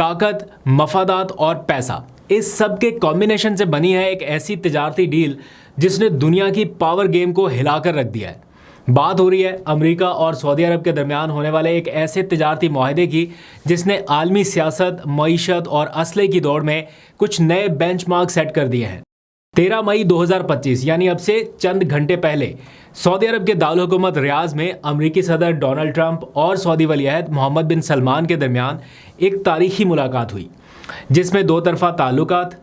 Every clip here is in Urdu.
طاقت, مفادات اور پیسہ, اس سب کے کمبینیشن سے بنی ہے ایک ایسی تجارتی ڈیل جس نے دنیا کی پاور گیم کو ہلا کر رکھ دیا ہے. بات ہو رہی ہے امریکہ اور سعودی عرب کے درمیان ہونے والے ایک ایسے تجارتی معاہدے کی جس نے عالمی سیاست, معیشت اور اسلحے کی دوڑ میں کچھ نئے بینچ مارک سیٹ کر دیے ہیں. 13 مئی 2025 یعنی اب سے چند گھنٹے پہلے سعودی عرب کے دارالحکومت ریاض میں امریکی صدر ڈونلڈ ٹرمپ اور سعودی ولی عہد محمد بن سلمان کے درمیان ایک تاریخی ملاقات ہوئی جس میں دو طرفہ تعلقات,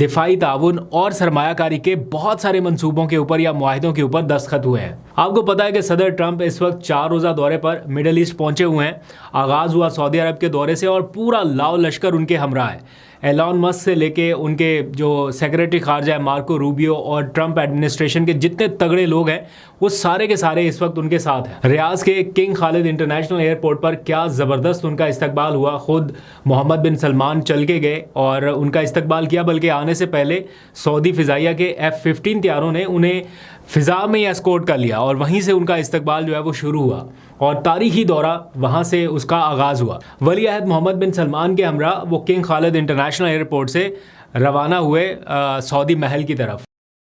دفاعی تعاون اور سرمایہ کاری کے بہت سارے منصوبوں کے اوپر یا معاہدوں کے اوپر دستخط ہوئے ہیں. آپ کو پتا ہے کہ صدر ٹرمپ اس وقت 4 روزہ دورے پر مڈل ایسٹ پہنچے ہوئے ہیں. آغاز ہوا سعودی عرب کے دورے سے اور پورا لاؤ لشکر ان کے ہمراہ ہے. ایلان مسک سے لے کے ان کے جو سیکریٹری خارجہ ہے مارکو روبیو اور ٹرمپ ایڈمنسٹریشن کے جتنے تگڑے لوگ ہیں وہ سارے کے سارے اس وقت ان کے ساتھ ہیں. ریاض کے کنگ خالد انٹرنیشنل ایئرپورٹ پر کیا زبردست ان کا استقبال ہوا. خود محمد بن سلمان چل کے گئے اور ان کا استقبال کیا, بلکہ آنے سے پہلے سعودی فضائیہ کے F-15 طیاروں نے انہیں فضا میں ہی اسکورٹ کر لیا اور وہیں سے ان کا استقبال جو ہے وہ شروع ہوا اور تاریخی دورہ وہاں سے اس کا آغاز ہوا. ولی عہد محمد بن سلمان کے ہمراہ وہ کنگ خالد انٹرنیشنل ایئرپورٹ سے روانہ ہوئے سعودی محل کی طرف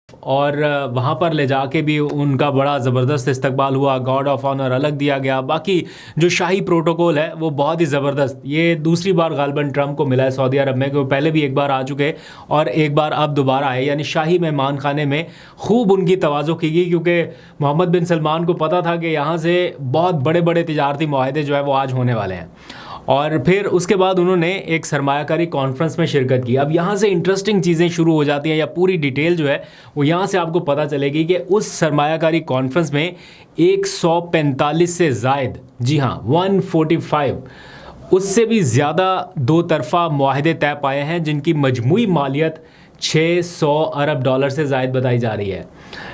اور وہاں پر لے جا کے بھی ان کا بڑا زبردست استقبال ہوا. گارڈ آف آنر الگ دیا گیا. باقی جو شاہی پروٹوکول ہے وہ بہت ہی زبردست. یہ دوسری بار غالباً ٹرمپ کو ملا ہے سعودی عرب میں, کہ پہلے بھی ایک بار آ چکے اور ایک بار اب دوبارہ آئے. یعنی شاہی مہمان خانے میں خوب ان کی توازو کی گئی کیونکہ محمد بن سلمان کو پتا تھا کہ یہاں سے بہت بڑے بڑے تجارتی معاہدے جو ہے وہ آج ہونے والے ہیں. اور پھر اس کے بعد انہوں نے ایک سرمایہ کاری کانفرنس میں شرکت کی. اب یہاں سے انٹرسٹنگ چیزیں شروع ہو جاتی ہیں یا پوری ڈیٹیل جو ہے وہ یہاں سے آپ کو پتہ چلے گی کہ اس سرمایہ کاری کانفرنس میں 145 سے زائد, جی ہاں 145, اس سے بھی زیادہ دو طرفہ معاہدے طے پائے ہیں جن کی مجموعی مالیت $600 ارب سے زائد بتائی جا رہی ہے.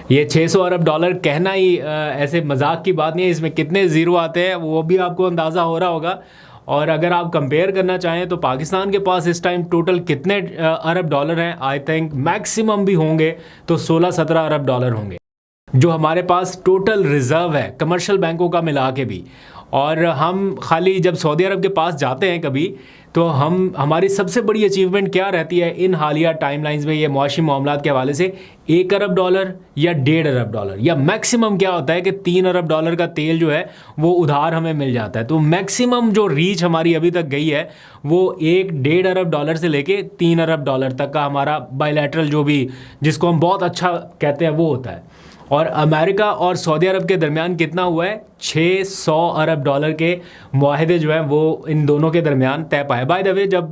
یہ $600 ارب کہنا ہی ایسے مذاق کی بات نہیں ہے, اس میں کتنے زیرو آتے ہیں وہ بھی آپ کو اندازہ ہو رہا ہوگا. اور اگر آپ کمپیئر کرنا چاہیں تو پاکستان کے پاس اس ٹائم ٹوٹل کتنے ارب ڈالر ہیں, آئی تھنک میکسیمم بھی ہوں گے تو 16-17 ارب ڈالر ہوں گے جو ہمارے پاس ٹوٹل ریزرو ہے کمرشل بینکوں کا ملا کے بھی. اور ہم خالی جب سعودی عرب کے پاس جاتے ہیں کبھی تو ہماری سب سے بڑی اچیومنٹ کیا رہتی ہے ان حالیہ ٹائم لائنز میں یہ معاشی معاملات کے حوالے سے, $1 ارب یا $1.5 ارب یا میکسیمم کیا ہوتا ہے کہ $3 ارب کا تیل جو ہے وہ ادھار ہمیں مل جاتا ہے. تو میکسیمم جو ریچ ہماری ابھی تک گئی ہے وہ $1.5 ارب سے لے کے $3 ارب تک کا ہمارا بائی لیٹرل جو بھی جس کو ہم بہت اچھا کہتے ہیں وہ ہوتا ہے. اور امریکہ اور سعودی عرب کے درمیان کتنا ہوا ہے, $600 ارب کے معاہدے جو ہیں وہ ان دونوں کے درمیان طے پائے. بائی دا وے جب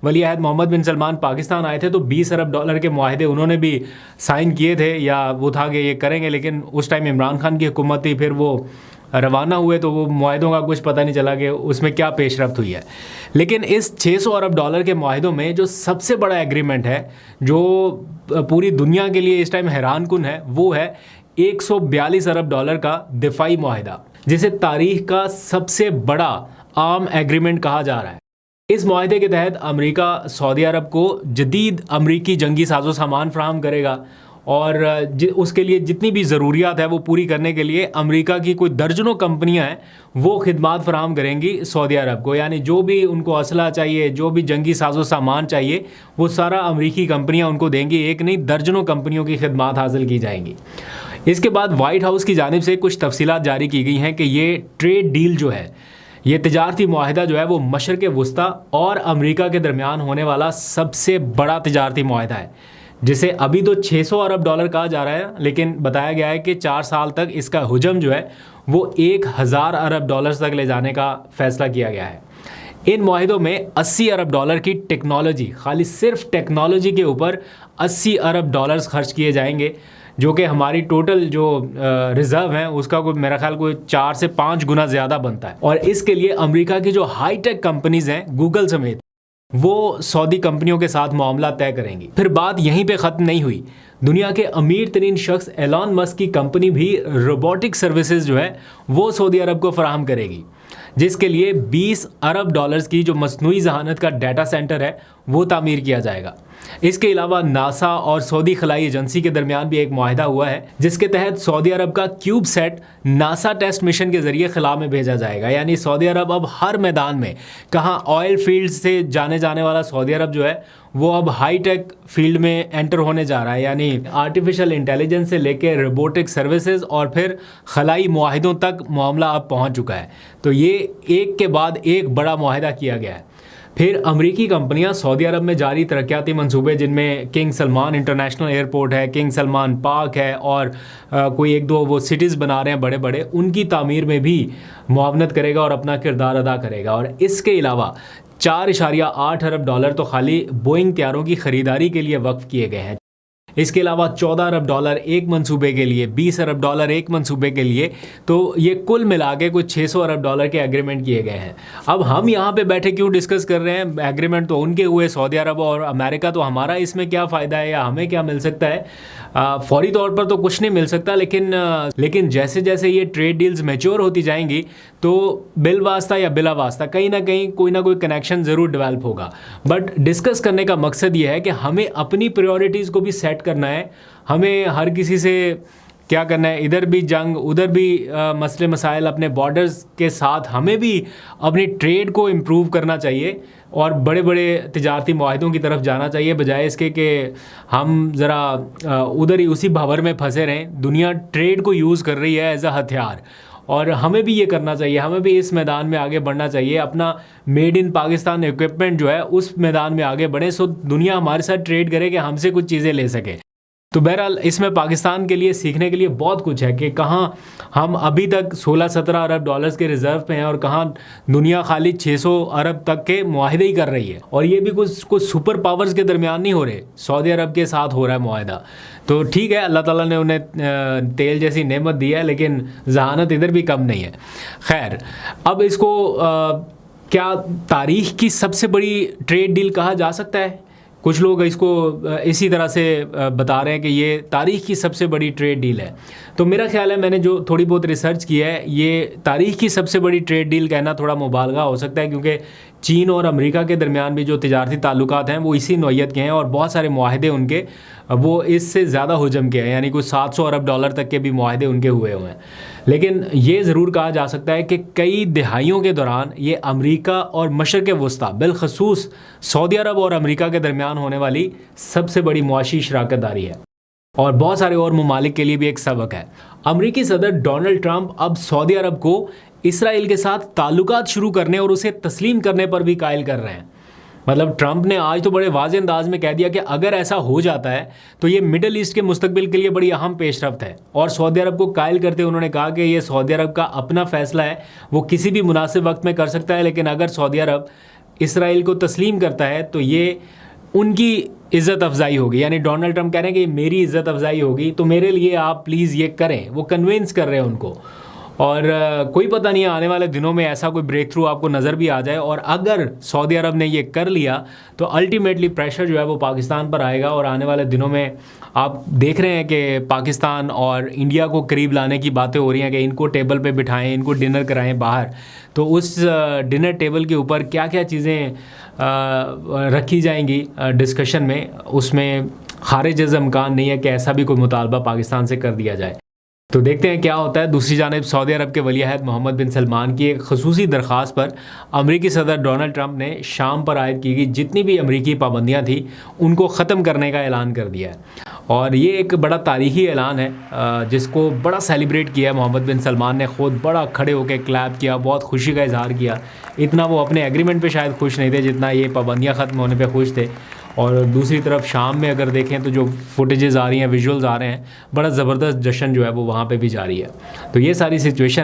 ولی عہد محمد بن سلمان پاکستان آئے تھے تو $20 ارب کے معاہدے انہوں نے بھی سائن کیے تھے, یا وہ تھا کہ یہ کریں گے, لیکن اس ٹائم عمران خان کی حکومت تھی, پھر وہ روانہ ہوئے تو وہ معاہدوں کا کچھ پتہ نہیں چلا کہ اس میں کیا پیش رفت ہوئی ہے. لیکن اس $600 ارب کے معاہدوں میں جو سب سے بڑا ایگریمنٹ ہے جو پوری دنیا کے لیے اس ٹائم حیران کن ہے وہ ہے $142 ارب کا دفاعی معاہدہ, جسے تاریخ کا سب سے بڑا عام ایگریمنٹ کہا جا رہا ہے. اس معاہدے کے تحت امریکہ سعودی عرب کو جدید امریکی جنگی ساز و سامان فراہم کرے گا اور اس کے لیے جتنی بھی ضروریات ہے وہ پوری کرنے کے لیے امریکہ کی کوئی درجنوں کمپنیاں ہیں وہ خدمات فراہم کریں گی سعودی عرب کو. یعنی جو بھی ان کو اسلحہ چاہیے, جو بھی جنگی ساز و سامان چاہیے, وہ سارا امریکی کمپنیاں ان کو دیں گی. ایک نہیں درجنوں کمپنیوں کی خدمات حاصل کی جائیں گی. اس کے بعد وائٹ ہاؤس کی جانب سے کچھ تفصیلات جاری کی گئی ہیں کہ یہ ٹریڈ ڈیل جو ہے, یہ تجارتی معاہدہ جو ہے وہ مشرق وسطیٰ اور امریکہ کے درمیان ہونے والا سب سے بڑا تجارتی معاہدہ ہے, جسے ابھی تو $600 ارب کہا جا رہا ہے, لیکن بتایا گیا ہے کہ 4 سال تک اس کا حجم جو ہے وہ $1000 ارب تک لے جانے کا فیصلہ کیا گیا ہے. ان معاہدوں میں $80 ارب کی ٹیکنالوجی, خالی صرف ٹیکنالوجی کے اوپر $80 ارب خرچ کیے جائیں گے, جو کہ ہماری ٹوٹل جو ریزرو ہیں اس کا کوئی میرا خیال کوئی 4 سے 5 گنا زیادہ بنتا ہے. اور اس کے لیے امریکہ کی جو ہائی ٹیک کمپنیز ہیں گوگل سمیت وہ سعودی کمپنیوں کے ساتھ معاملہ طے کریں گی. پھر بات یہیں پہ ختم نہیں ہوئی. دنیا کے امیر ترین شخص ایلان مسک کی کمپنی بھی روبوٹک سروسز جو ہے وہ سعودی عرب کو فراہم کرے گی, جس کے لیے $20 ارب کی جو مصنوعی ذہانت کا ڈیٹا سینٹر ہے وہ تعمیر کیا جائے گا. اس کے علاوہ ناسا اور سعودی خلائی ایجنسی کے درمیان بھی ایک معاہدہ ہوا ہے جس کے تحت سعودی عرب کا CubeSat NASA test mission کے ذریعے خلا میں بھیجا جائے گا. یعنی سعودی عرب اب ہر میدان میں, کہاں آئل فیلڈ سے جانے والا سعودی عرب جو ہے وہ اب ہائی ٹیک فیلڈ میں انٹر ہونے جا رہا ہے. یعنی آرٹیفیشل انٹیلیجنس سے لے کے روبوٹک سروسز اور پھر خلائی معاہدوں تک معاملہ اب پہنچ چکا ہے. تو یہ ایک کے بعد ایک بڑا معاہدہ کیا گیا ہے. پھر امریکی کمپنیاں سعودی عرب میں جاری ترقیاتی منصوبے, جن میں کنگ سلمان انٹرنیشنل ایئرپورٹ ہے, کنگ سلمان پارک ہے, اور کوئی ایک دو وہ سٹیز بنا رہے ہیں بڑے بڑے, ان کی تعمیر میں بھی معاونت کرے گا اور اپنا کردار ادا کرے گا. اور اس کے علاوہ $4.8 ارب تو خالی بوئنگ طیاروں کی خریداری کے لیے وقف کیے گئے ہیں. اس کے علاوہ $14 ارب ایک منصوبے کے لیے, $20 ارب ایک منصوبے کے لیے, تو یہ کل ملا کے کچھ $600 ارب کے ایگریمنٹ کیے گئے ہیں. اب ہم یہاں پہ بیٹھے کیوں ڈسکس کر رہے ہیں؟ ایگریمنٹ تو ان کے ہوئے سعودی عرب اور امریکہ, تو ہمارا اس میں کیا فائدہ ہے یا ہمیں کیا مل سکتا ہے؟ فوری طور پر تو کچھ نہیں مل سکتا, لیکن جیسے جیسے یہ ٹریڈ ڈیلز میچور ہوتی جائیں گی تو بال واسطہ یا بلا واسطہ کہیں نہ کوئی کنیکشن ضرور ڈیولپ ہوگا. بٹ ڈسکس کرنے کا مقصد یہ ہے کہ ہمیں اپنی پریورٹیز کو بھی سیٹ کرنا ہے. ہمیں ہر کسی سے کیا کرنا ہے, ادھر بھی جنگ ادھر بھی مسئلے مسائل, اپنے بارڈرز کے ساتھ ہمیں بھی اپنی ٹریڈ کو امپروو کرنا چاہیے اور بڑے بڑے تجارتی معاہدوں کی طرف جانا چاہیے, بجائے اس کے کہ ہم ذرا ادھر ہی اسی بھنور میں پھنسے رہیں. دنیا ٹریڈ کو یوز کر رہی ہے ایز اے ہتھیار, اور ہمیں بھی یہ کرنا چاہیے, ہمیں بھی اس میدان میں آگے بڑھنا چاہیے. اپنا میڈ ان پاکستان ایکوپمنٹ جو ہے اس میدان میں آگے بڑھیں, سو دنیا ہمارے ساتھ ٹریڈ کرے کہ ہم سے کچھ چیزیں لے سکے. تو بہرحال اس میں پاکستان کے لیے سیکھنے کے لیے بہت کچھ ہے کہ کہاں ہم ابھی تک 16-17 ارب ڈالرز کے ریزرو پہ ہیں اور کہاں دنیا خالی 600 ارب تک کے معاہدے ہی کر رہی ہے. اور یہ بھی کچھ سپر پاورز کے درمیان نہیں ہو رہے, سعودی عرب کے ساتھ ہو رہا ہے معاہدہ. تو ٹھیک ہے, اللہ تعالیٰ نے انہیں تیل جیسی نعمت دی ہے, لیکن ذہانت ادھر بھی کم نہیں ہے. خیر, اب اس کو کیا تاریخ کی سب سے بڑی ٹریڈ ڈیل کہا جا سکتا ہے؟ کچھ لوگ اس کو اسی طرح سے بتا رہے ہیں کہ یہ تاریخ کی سب سے بڑی ٹریڈ ڈیل ہے. تو میرا خیال ہے, میں نے جو تھوڑی بہت ریسرچ کی ہے, یہ تاریخ کی سب سے بڑی ٹریڈ ڈیل کہنا تھوڑا مبالغہ ہو سکتا ہے, کیونکہ چین اور امریکہ کے درمیان بھی جو تجارتی تعلقات ہیں وہ اسی نوعیت کے ہیں, اور بہت سارے معاہدے ان کے وہ اس سے زیادہ حجم کے ہیں. یعنی کوئی $700 ارب تک کے بھی معاہدے ان کے ہوئے ہیں. لیکن یہ ضرور کہا جا سکتا ہے کہ کئی دہائیوں کے دوران یہ امریکہ اور مشرق وسطیٰ, بالخصوص سعودی عرب اور امریکہ کے درمیان ہونے والی سب سے بڑی معاشی شراکت داری ہے, اور بہت سارے اور ممالک کے لیے بھی ایک سبق ہے. امریکی صدر ڈونلڈ ٹرمپ اب سعودی عرب کو اسرائیل کے ساتھ تعلقات شروع کرنے اور اسے تسلیم کرنے پر بھی قائل کر رہے ہیں. مطلب ٹرمپ نے آج تو بڑے واضح انداز میں کہہ دیا کہ اگر ایسا ہو جاتا ہے تو یہ مڈل ایسٹ کے مستقبل کے لیے بڑی اہم پیش رفت ہے. اور سعودی عرب کو قائل کرتے انہوں نے کہا کہ یہ سعودی عرب کا اپنا فیصلہ ہے, وہ کسی بھی مناسب وقت میں کر سکتا ہے, لیکن اگر سعودی عرب اسرائیل کو تسلیم کرتا ہے تو یہ ان کی عزت افزائی ہوگی. یعنی ڈونلڈ ٹرمپ کہہ رہے ہیں کہ میری عزت افزائی ہوگی, تو میرے لیے آپ پلیز یہ کریں. وہ کنوینس کر رہے ہیں ان کو, اور کوئی پتہ نہیں ہے آنے والے دنوں میں ایسا کوئی بریک تھرو آپ کو نظر بھی آ جائے. اور اگر سعودی عرب نے یہ کر لیا تو الٹیمیٹلی پریشر جو ہے وہ پاکستان پر آئے گا, اور آنے والے دنوں میں آپ دیکھ رہے ہیں کہ پاکستان اور انڈیا کو قریب لانے کی باتیں ہو رہی ہیں کہ ان کو ٹیبل پہ بٹھائیں, ان کو ڈنر کرائیں باہر. تو اس ڈنر ٹیبل کے اوپر کیا کیا چیزیں رکھی جائیں گی ڈسکشن میں, اس میں خارج از امکان نہیں ہے کہ ایسا بھی کوئی مطالبہ پاکستان سے کر دیا جائے. تو دیکھتے ہیں کیا ہوتا ہے. دوسری جانب سعودی عرب کے ولی عہد محمد بن سلمان کی ایک خصوصی درخواست پر امریکی صدر ڈونلڈ ٹرمپ نے شام پر عائد کی گئی جتنی بھی امریکی پابندیاں تھیں ان کو ختم کرنے کا اعلان کر دیا ہے. اور یہ ایک بڑا تاریخی اعلان ہے جس کو بڑا سیلیبریٹ کیا محمد بن سلمان نے, خود بڑا کھڑے ہو کے کلیپ کیا, بہت خوشی کا اظہار کیا. اتنا وہ اپنے ایگریمنٹ پہ شاید خوش نہیں تھے جتنا یہ پابندیاں ختم ہونے پہ خوش تھے. اور دوسری طرف شام میں اگر دیکھیں تو جو فوٹیجز آ رہی ہیں, ویژولز آ رہے ہیں, بڑا زبردست جشن جو ہے وہ وہاں پہ بھی جاری ہے. تو یہ ساری سچویشن ہے.